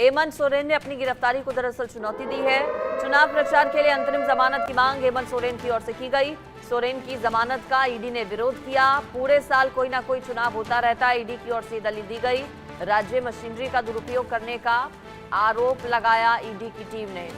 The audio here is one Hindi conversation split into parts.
हेमंत सोरेन ने अपनी गिरफ्तारी को दरअसल चुनौती दी है। चुनाव प्रचार के लिए अंतरिम जमानत की मांग हेमंत सोरेन की ओर से की गई। सोरेन की जमानत का ईडी ने विरोध किया। पूरे साल कोई ना कोई चुनाव होता रहता है, ईडी की ओर से दलील दी गई। राज्य मशीनरी का दुरुपयोग करने का आरोप लगाया ईडी की टीम ने।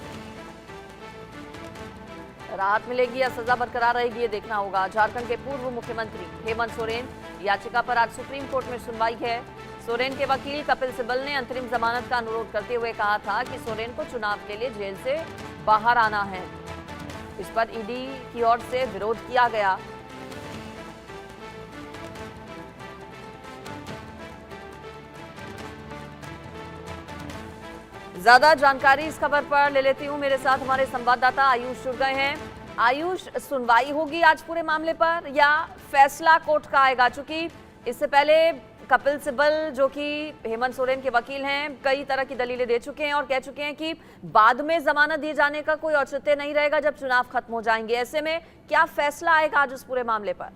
राहत मिलेगी या सजा बरकरार रहेगी, ये देखना होगा। झारखंड के पूर्व मुख्यमंत्री हेमंत सोरेन याचिका पर आज सुप्रीम कोर्ट में सुनवाई है। सोरेन के वकील कपिल सिब्बल ने अंतरिम जमानत का अनुरोध करते हुए कहा था कि सोरेन को चुनाव के लिए जेल से बाहर आना है। इस पर ईडी की ओर से विरोध किया गया। ज्यादा जानकारी इस खबर पर ले लेती हूं। मेरे साथ हमारे संवाददाता आयुष जुड़ गए हैं। आयुष, सुनवाई होगी आज पूरे मामले पर या फैसला कोर्ट का आएगा? चूंकि इससे पहले कपिल सिब्बल जो कि हेमंत सोरेन के वकील हैं, कई तरह की दलीलें दे चुके हैं और कह चुके हैं कि बाद में जमानत दिए जाने का कोई औचित्य नहीं रहेगा जब चुनाव खत्म हो जाएंगे। ऐसे में क्या फैसला आएगा आज उस पूरे मामले पर?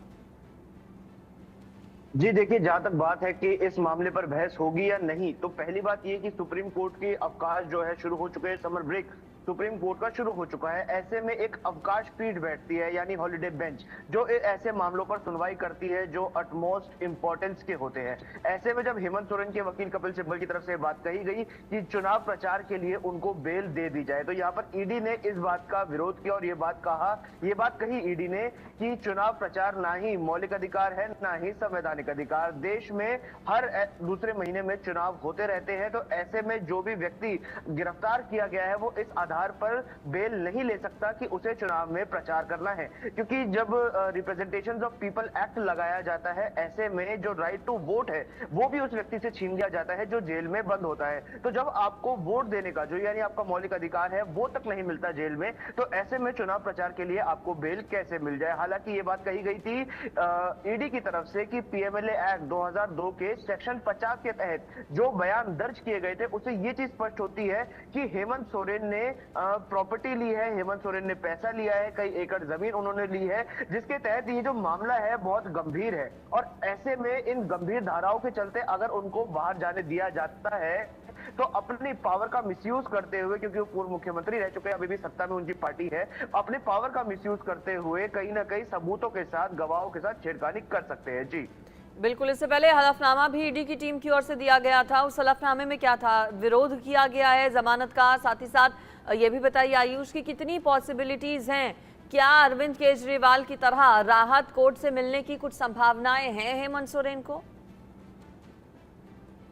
जी देखिए, जहां तक बात है कि इस मामले पर बहस होगी या नहीं, तो पहली बात ये कि सुप्रीम कोर्ट के अवकाश जो है शुरू हो चुके हैं। समर ब्रेक सुप्रीम कोर्ट का शुरू हो चुका है। ऐसे में एक अवकाश पीठ बैठती है, यानी हॉलिडे बेंच, जो ऐसे मामलों पर सुनवाई करती है जो अटमोस्ट इंपॉर्टेंस के होते हैं। ऐसे में जब हेमंत सोरेन के वकील कपिल सिब्बल की तरफ से बात कही गई कि चुनाव प्रचार के लिए उनको बेल दे दी जाए, तो यहाँ पर ईडी ने इस बात का विरोध किया और ये बात कही ईडी ने कि चुनाव प्रचार ना ही मौलिक अधिकार है, ना ही संवैधानिक अधिकार। देश में हर दूसरे महीने में चुनाव होते रहते हैं, तो ऐसे में जो भी व्यक्ति गिरफ्तार किया गया है वो इस आधार पर बेल नहीं ले सकता कि उसे चुनाव में प्रचार करना है। क्योंकि जब रिप्रेजेंटेशंस ऑफ पीपल एक्ट लगाया जाता है, ऐसे में जो राइट टू वोट है वो भी उस व्यक्ति से छीन लिया जाता है जो जेल में बंद होता है। तो जब आपको वोट देने का जो यानी आपका मौलिक अधिकार है वो तक नहीं मिलता जेल में, तो ऐसे में चुनाव प्रचार के लिए आपको बेल कैसे मिल जाए? हालांकि ये बात कही गई थी ईडी की तरफ से कि पीएमएलए एक्ट 2002 के सेक्शन 50 के तहत जो बयान दर्ज किए गए थे उससे ये चीज स्पष्ट होती है कि हेमंत सोरेन ने प्रॉपर्टी ली है, हेमंत सोरेन ने पैसा लिया है, कई एकड़ जमीन उन्होंने ली है, जिसके तहत ये जो मामला है बहुत गंभीर है। और ऐसे में इन गंभीर धाराओं के चलते अगर उनको बाहर जाने दिया जाता है तो अपनी पावर का मिसयूज करते हुए, क्योंकि वो पूर्व मुख्यमंत्री रह चुके हैं, अभी भी सत्ता में उनकी पार्टी है, अपने पावर का मिसयूज करते हुए कहीं ना कहीं सबूतों के साथ, गवाहों के साथ छेड़खानी कर सकते हैं। जी बिल्कुल। इससे पहले हलफनामा भी ईडी की टीम की ओर से दिया गया था। उस हलफनामे में क्या था? विरोध किया गया है जमानत का। साथ ही साथ ये भी बताइए आयुष की कितनी पॉसिबिलिटीज हैं? क्या अरविंद केजरीवाल की तरह राहत कोर्ट से मिलने की कुछ संभावनाएं हैं हेमंत सोरेन को?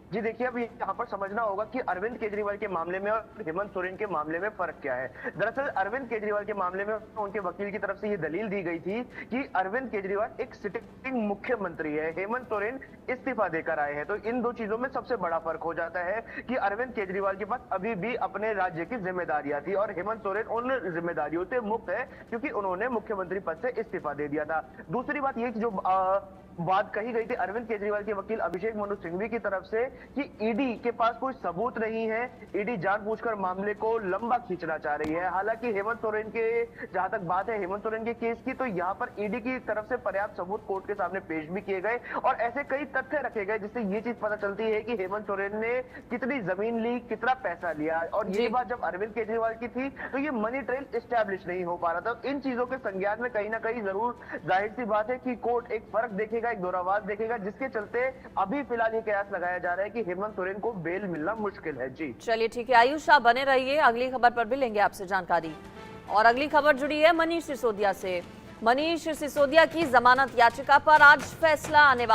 जी देखिए, अब यहाँ पर समझना होगा कि अरविंद केजरीवाल के मामले में और हेमंत सोरेन के मामले में फर्क क्या है। दरअसल अरविंद केजरीवाल के मामले में उनके वकील की तरफ से ये दलील दी गई थी कि अरविंद केजरीवाल एक सिटिंग मुख्यमंत्री है, हेमंत सोरेन इस्तीफा देकर आए हैं। तो इन दो चीजों में सबसे बड़ा फर्क हो जाता है कि अरविंद केजरीवाल के पास अभी भी अपने राज्य की जिम्मेदारियां थी और हेमंत सोरेन उन जिम्मेदारियों से मुक्त है क्योंकि उन्होंने मुख्यमंत्री पद से इस्तीफा दे दिया था। दूसरी बात ये जो बात कही गई थी अरविंद केजरीवाल के वकील अभिषेक मनु सिंघवी की तरफ से कि ईडी के पास कोई सबूत नहीं है, ईडी जानबूझकर मामले को लंबा खींचना चाह रही है। हालांकि हेमंत सोरेन के जहां तक बात है हेमंत सोरेन के केस की, तो यहां पर ईडी की तरफ से पर्याप्त सबूत कोर्ट के सामने पेश भी किए गए और ऐसे कई तथ्य रखे गए जिससे ये चीज पता चलती है कि हेमंत सोरेन ने कितनी जमीन ली, कितना पैसा लिया। और ये बात जब अरविंद केजरीवाल की थी तो ये मनी ट्रेल एस्टैब्लिश नहीं हो पा रहा था। इन चीजों के संज्ञान में कहीं ना कहीं जरूर जाहिर सी बात है कि कोर्ट एक फर्क देखेगा, एक दोहरावाज देखेगा, जिसके चलते अभी फिलहाल ये कयास लगाया जा रहा है कि हेमंत सोरेन को बेल मिलना मुश्किल है। जी चलिए ठीक है आयुष, आप बने रहिए, अगली खबर पर भी लेंगे आपसे जानकारी। और अगली खबर जुड़ी है मनीष सिसोदिया से। मनीष सिसोदिया की जमानत याचिका पर आज फैसला आने वाला